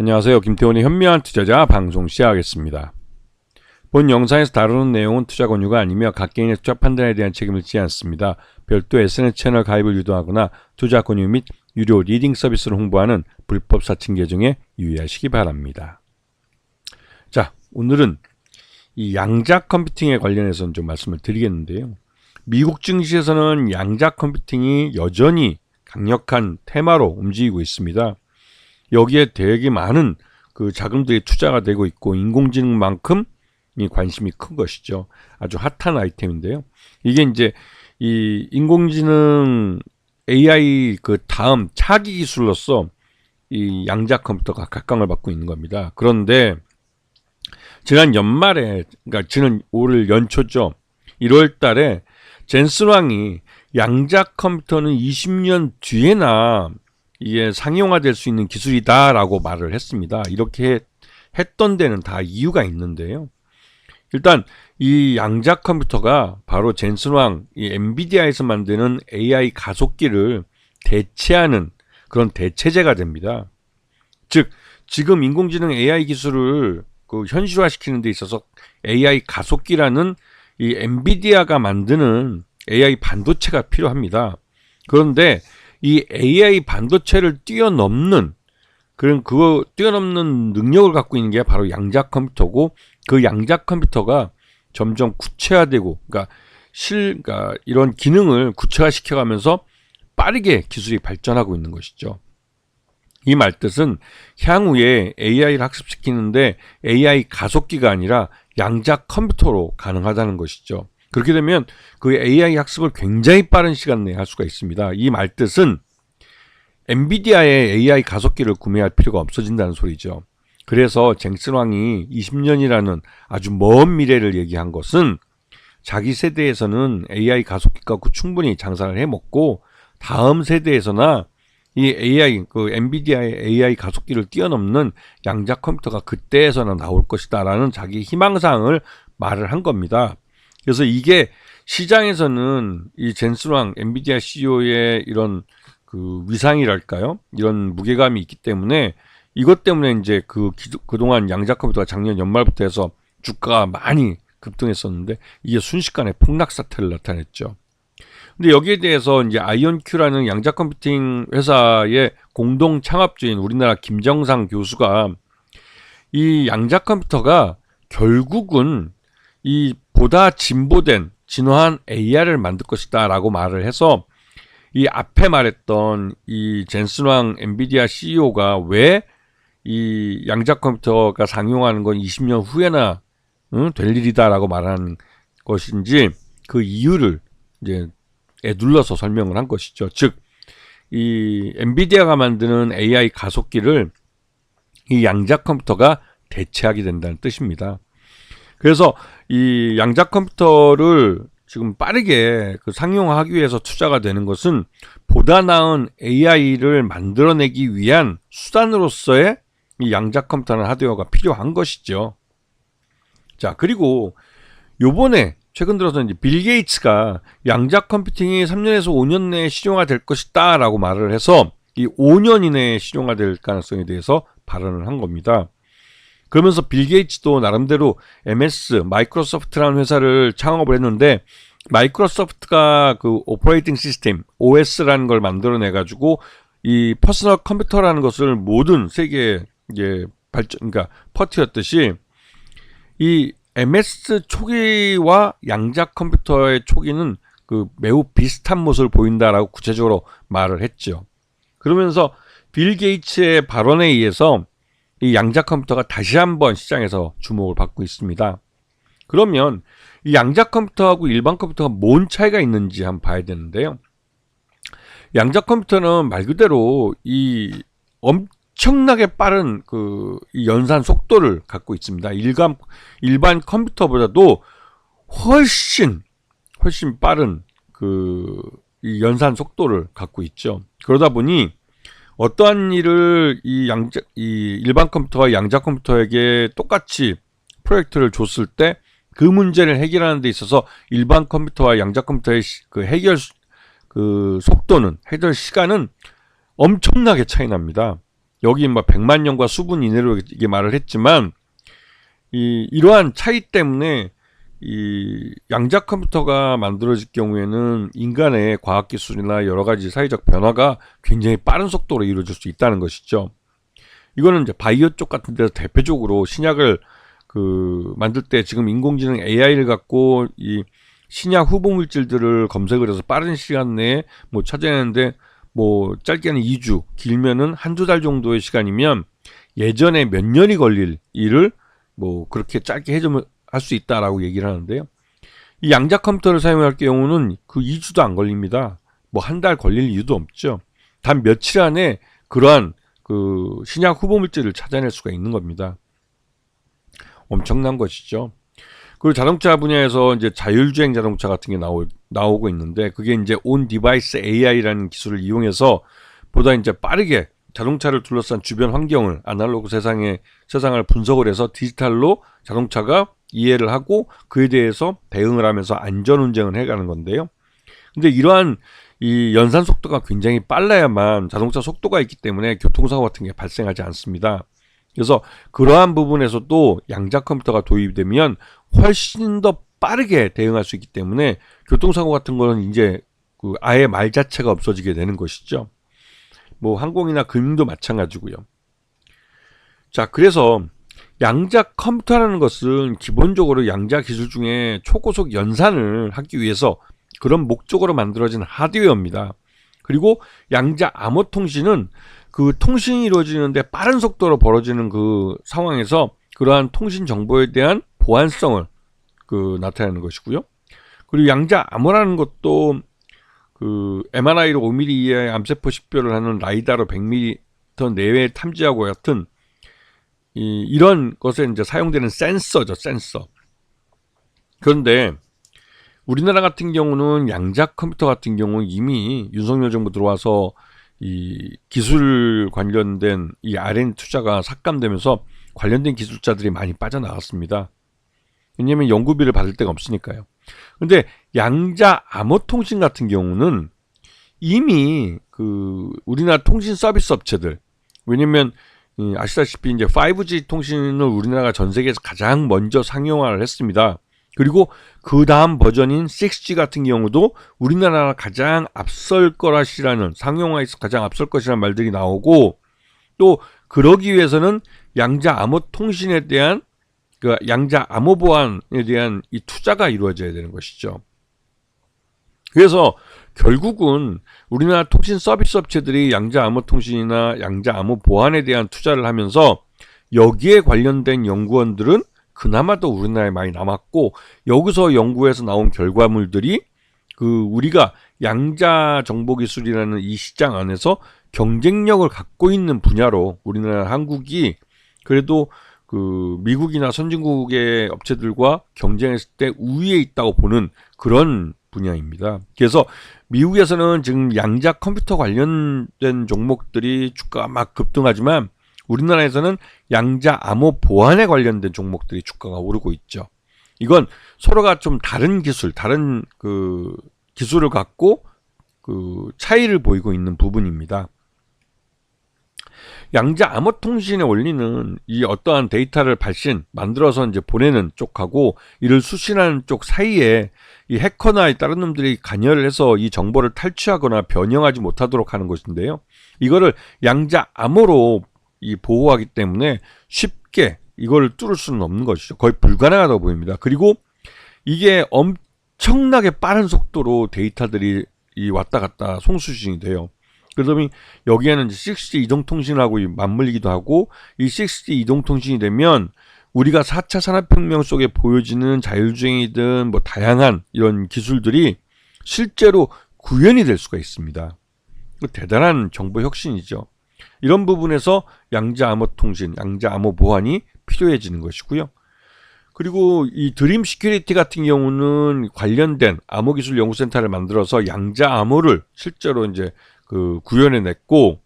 안녕하세요. 김태훈의 현명한 투자자 방송 시작하겠습니다. 본 영상에서 다루는 내용은 투자 권유가 아니며 각 개인의 투자 판단에 대한 책임을 지지 않습니다. 별도 SNS 채널 가입을 유도하거나 투자 권유 및 유료 리딩 서비스를 홍보하는 불법 사칭 계정에 유의하시기 바랍니다. 자, 오늘은 이 양자 컴퓨팅에 관련해서 좀 말씀을 드리겠는데요. 미국 증시에서는 양자 컴퓨팅이 여전히 강력한 테마로 움직이고 있습니다. 여기에 되게 많은 그 자금들이 투자가 되고 있고 인공지능만큼 이 관심이 큰 것이죠. 아주 핫한 아이템인데요. 이게 이제 이 인공지능 AI 그 다음 차기 기술로서 이 양자 컴퓨터가 각광을 받고 있는 겁니다. 그런데 지난 연말에, 그러니까 지난 올 연초죠. 1월 달에 젠슨 왕이 양자 컴퓨터는 20년 뒤에나 이게 상용화될 수 있는 기술이다라고 말을 했습니다. 이렇게 했던 데는 다 이유가 있는데요. 일단 이 양자 컴퓨터가 바로 젠슨 왕 이 엔비디아에서 만드는 AI 가속기를 대체하는 그런 대체제가 됩니다. 즉 지금 인공지능 AI 기술을 그 현실화시키는 데 있어서 AI 가속기라는 이 엔비디아가 만드는 AI 반도체가 필요합니다. 그런데 이 AI 반도체를 뛰어넘는 그거 뛰어넘는 능력을 갖고 있는 게 바로 양자 컴퓨터고, 그 양자 컴퓨터가 점점 구체화되고, 그러니까 이런 기능을 구체화시켜가면서 빠르게 기술이 발전하고 있는 것이죠. 이 말뜻은 향후에 AI를 학습시키는데 AI 가속기가 아니라 양자 컴퓨터로 가능하다는 것이죠. 그렇게 되면 그 AI 학습을 굉장히 빠른 시간 내에 할 수가 있습니다. 이 말뜻은 엔비디아의 AI 가속기를 구매할 필요가 없어진다는 소리죠. 그래서 젠슨 왕이 20년이라는 아주 먼 미래를 얘기한 것은 자기 세대에서는 AI 가속기 갖고 충분히 장사를 해먹고 다음 세대에서나 이 AI, 그 엔비디아의 AI 가속기를 뛰어넘는 양자 컴퓨터가 그때에서나 나올 것이다 라는 자기 희망사항을 말을 한 겁니다. 그래서 이게 시장에서는 이 젠슨 왕 엔비디아 CEO의 이런 그 위상이랄까요? 이런 무게감이 있기 때문에 이것 때문에 이제 그동안 양자 컴퓨터가 작년 연말부터 해서 주가가 많이 급등했었는데 이게 순식간에 폭락 사태를 나타냈죠. 근데 여기에 대해서 이제 아이온큐라는 양자 컴퓨팅 회사의 공동 창업주인 우리나라 김정상 교수가 이 양자 컴퓨터가 결국은 이 보다 진보된 진화한 AI를 만들 것이다 라고 말을 해서 이 앞에 말했던 이 젠슨 왕 엔비디아 CEO가 왜 이 양자 컴퓨터가 상용하는 건 20년 후에나 될 일이다 라고 말하는 것인지 그 이유를 이제 눌러서 설명을 한 것이죠. 즉, 이 엔비디아가 만드는 AI 가속기를 이 양자 컴퓨터가 대체하게 된다는 뜻입니다. 그래서 이 양자 컴퓨터를 지금 빠르게 그 상용화하기 위해서 투자가 되는 것은 보다 나은 AI를 만들어내기 위한 수단으로서의 이 양자 컴퓨터는 하드웨어가 필요한 것이죠. 자, 그리고 요번에 최근 들어서 이제 빌 게이츠가 양자 컴퓨팅이 3년에서 5년 내에 실용화 될 것이다 라고 말을 해서 이 5년 이내에 실용화 될 가능성에 대해서 발언을 한 겁니다. 그러면서 빌 게이츠도 나름대로 MS, 마이크로소프트라는 회사를 창업을 했는데 마이크로소프트가 그 오퍼레이팅 시스템, OS라는 걸 만들어내가지고 이 퍼스널 컴퓨터라는 것을 모든 세계에 이제 그러니까 퍼뜨렸듯이 이 MS 초기와 양자 컴퓨터의 초기는 그 매우 비슷한 모습을 보인다라고 구체적으로 말을 했죠. 그러면서 빌 게이츠의 발언에 의해서 이 양자 컴퓨터가 다시 한번 시장에서 주목을 받고 있습니다. 그러면 이 양자 컴퓨터하고 일반 컴퓨터가 뭔 차이가 있는지 한번 봐야 되는데요. 양자 컴퓨터는 말 그대로 이 엄청나게 빠른 이 연산 속도를 갖고 있습니다. 일반 컴퓨터보다도 훨씬 빠른 이 연산 속도를 갖고 있죠. 그러다 보니 어떠한 일을 이 일반 컴퓨터와 양자 컴퓨터에게 똑같이 프로젝트를 줬을 때 그 문제를 해결하는 데 있어서 일반 컴퓨터와 양자 컴퓨터의 그 해결 속도는, 해결 시간은 엄청나게 차이 납니다. 여기 뭐 100만 년과 수분 이내로 이게 말을 했지만 이러한 차이 때문에 이 양자 컴퓨터가 만들어질 경우에는 인간의 과학기술이나 여러 가지 사회적 변화가 굉장히 빠른 속도로 이루어질 수 있다는 것이죠. 이거는 이제 바이오 쪽 같은 데서 대표적으로 신약을 만들 때 지금 인공지능 AI를 갖고 이 신약 후보 물질들을 검색을 해서 빠른 시간 내에 뭐 찾아내는데 뭐 짧게는 2주, 길면은 한두 달 정도의 시간이면 예전에 몇 년이 걸릴 일을 뭐 그렇게 짧게 해주면 할 수 있다라고 얘기를 하는데요. 이 양자 컴퓨터를 사용할 경우는 그 2주도 안 걸립니다. 뭐 한 달 걸릴 이유도 없죠. 단 며칠 안에 그러한 신약 후보 물질을 찾아낼 수가 있는 겁니다. 엄청난 것이죠. 그리고 자동차 분야에서 이제 자율주행 자동차 같은 게 나오고 있는데, 그게 이제 온 디바이스 AI라는 기술을 이용해서 보다 이제 빠르게 자동차를 둘러싼 주변 환경을, 아날로그 세상을 분석을 해서 디지털로 자동차가 이해를 하고 그에 대해서 대응을 하면서 안전 운전을 해가는 건데요. 근데 이러한 이 연산 속도가 굉장히 빨라야만 자동차 속도가 있기 때문에 교통사고 같은 게 발생하지 않습니다. 그래서 그러한 부분에서도 양자 컴퓨터가 도입이 되면 훨씬 더 빠르게 대응할 수 있기 때문에 교통사고 같은 거는 이제 아예 말 자체가 없어지게 되는 것이죠. 뭐 항공이나 금융도 마찬가지고요. 자, 그래서 양자 컴퓨터라는 것은 기본적으로 양자 기술 중에 초고속 연산을 하기 위해서 그런 목적으로 만들어진 하드웨어입니다. 그리고 양자 암호 통신은 그 통신이 이루어지는데 빠른 속도로 벌어지는 그 상황에서 그러한 통신 정보에 대한 보안성을 나타내는 것이고요. 그리고 양자 암호라는 것도 MRI로 5mm 이하의 암세포 식별을 하는 라이다로 100m 내외 탐지하고 같은 이런 것에 이제 사용되는 센서죠, 센서. 그런데 우리나라 같은 경우는 양자 컴퓨터 같은 경우는 이미 윤석열 정부 들어와서 이 기술 관련된 이 R&D 투자가 삭감되면서 관련된 기술자들이 많이 빠져나갔습니다. 왜냐하면 연구비를 받을 데가 없으니까요. 근데 양자 암호 통신 같은 경우는 이미 우리나라 통신 서비스 업체들, 왜냐면 아시다시피 이제 5G 통신을 우리나라가 전 세계에서 가장 먼저 상용화를 했습니다. 그리고 그 다음 버전인 6G 같은 경우도 우리나라가 가장 앞설 거라시라는, 상용화에서 가장 앞설 것이라는 말들이 나오고, 또 그러기 위해서는 양자 암호 통신에 대한 양자 암호 보안에 대한 이 투자가 이루어져야 되는 것이죠. 그래서 결국은 우리나라 통신 서비스 업체들이 양자 암호 통신이나 양자 암호 보안에 대한 투자를 하면서 여기에 관련된 연구원들은 그나마도 우리나라에 많이 남았고, 여기서 연구해서 나온 결과물들이 우리가 양자 정보기술이라는 이 시장 안에서 경쟁력을 갖고 있는 분야로 우리나라 한국이 그래도 미국이나 선진국의 업체들과 경쟁했을 때 우위에 있다고 보는 그런 분야입니다. 그래서 미국에서는 지금 양자 컴퓨터 관련된 종목들이 주가가 막 급등하지만 우리나라에서는 양자 암호 보안에 관련된 종목들이 주가가 오르고 있죠. 이건 서로가 좀 다른 기술, 다른 기술을 갖고 차이를 보이고 있는 부분입니다. 양자 암호 통신의 원리는 이 어떠한 데이터를 만들어서 이제 보내는 쪽하고 이를 수신하는 쪽 사이에 이 해커나 다른 놈들이 관여를 해서 이 정보를 탈취하거나 변형하지 못하도록 하는 것인데요. 이거를 양자 암호로 보호하기 때문에 쉽게 이걸 뚫을 수는 없는 것이죠. 거의 불가능하다고 보입니다. 그리고 이게 엄청나게 빠른 속도로 데이터들이 왔다 갔다 송수신이 돼요. 그러다 보니 여기에는 6G 이동통신하고 맞물리기도 하고, 이 6G 이동통신이 되면 우리가 4차 산업혁명 속에 보여지는 자율주행이든 뭐 다양한 이런 기술들이 실제로 구현이 될 수가 있습니다. 대단한 정보 혁신이죠. 이런 부분에서 양자 암호 통신, 양자 암호 보안이 필요해지는 것이고요. 그리고 이 드림 시큐리티 같은 경우는 관련된 암호기술 연구센터를 만들어서 양자 암호를 실제로 이제 구현해냈고,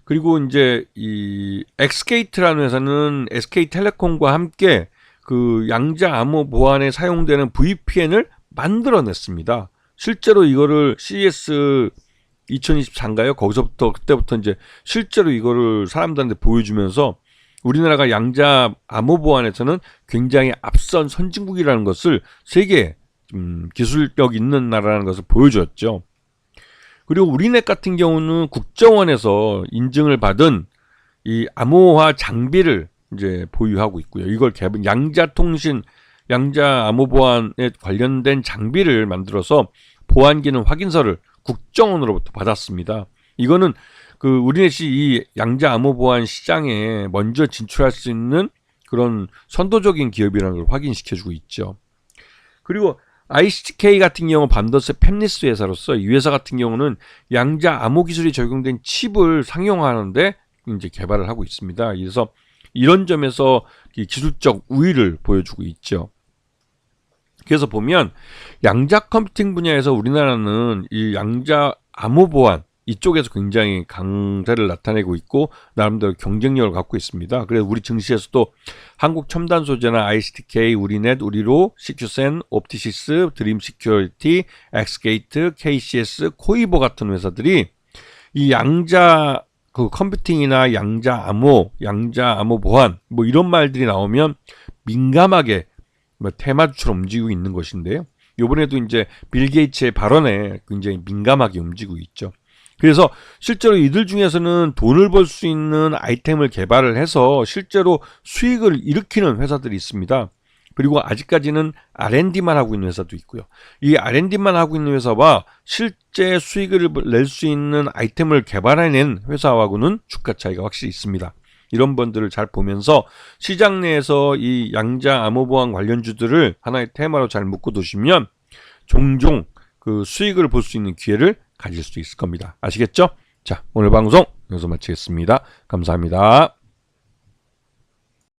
그리고 이제 이 엑스게이트라는 회사는 SK텔레콤과 함께 양자 암호 보안에 사용되는 VPN을 만들어냈습니다. 실제로 이거를 CES 2024인가요? 거기서부터 그때부터 이제 실제로 이거를 사람들한테 보여주면서 우리나라가 양자 암호 보안에서는 굉장히 앞선 선진국이라는 것을 세계 기술력 있는 나라라는 것을 보여줬죠. 그리고 우리넷 같은 경우는 국정원에서 인증을 받은 이 암호화 장비를 이제 보유하고 있고요. 이걸 양자통신, 양자 암호 보안에 관련된 장비를 만들어서 보안 기능 확인서를 국정원으로부터 받았습니다. 이거는 우리넷이 이 양자 암호 보안 시장에 먼저 진출할 수 있는 그런 선도적인 기업이라는 걸 확인시켜주고 있죠. 그리고 ICK 같은 경우 반도체 팹리스 회사로서 이 회사 같은 경우는 양자 암호 기술이 적용된 칩을 상용하는데 이제 개발을 하고 있습니다. 그래서 이런 점에서 기술적 우위를 보여주고 있죠. 그래서 보면 양자 컴퓨팅 분야에서 우리나라는 이 양자 암호 보안 이쪽에서 굉장히 강세를 나타내고 있고 나름대로 경쟁력을 갖고 있습니다. 그래서 우리 증시에서도 한국 첨단 소재나 ICTK, 우리넷, 우리로, 시큐센, 옵티시스, 드림 시큐리티, 엑스게이트, KCS, 코이버 같은 회사들이 이 양자 컴퓨팅이나 양자 암호 보안 뭐 이런 말들이 나오면 민감하게 테마주처럼 움직이고 있는 것인데요. 이번에도 이제 빌 게이츠의 발언에 굉장히 민감하게 움직이고 있죠. 그래서 실제로 이들 중에서는 돈을 벌 수 있는 아이템을 개발을 해서 실제로 수익을 일으키는 회사들이 있습니다. 그리고 아직까지는 R&D만 하고 있는 회사도 있고요. 이 R&D만 하고 있는 회사와 실제 수익을 낼 수 있는 아이템을 개발해낸 회사하고는 주가 차이가 확실히 있습니다. 이런 분들을 잘 보면서 시장 내에서 이 양자 암호 보안 관련주들을 하나의 테마로 잘 묶어 두시면 종종 수익을 볼 수 있는 기회를 가질 수 있을 겁니다. 아시겠죠? 자, 오늘 방송 여기서 마치겠습니다. 감사합니다.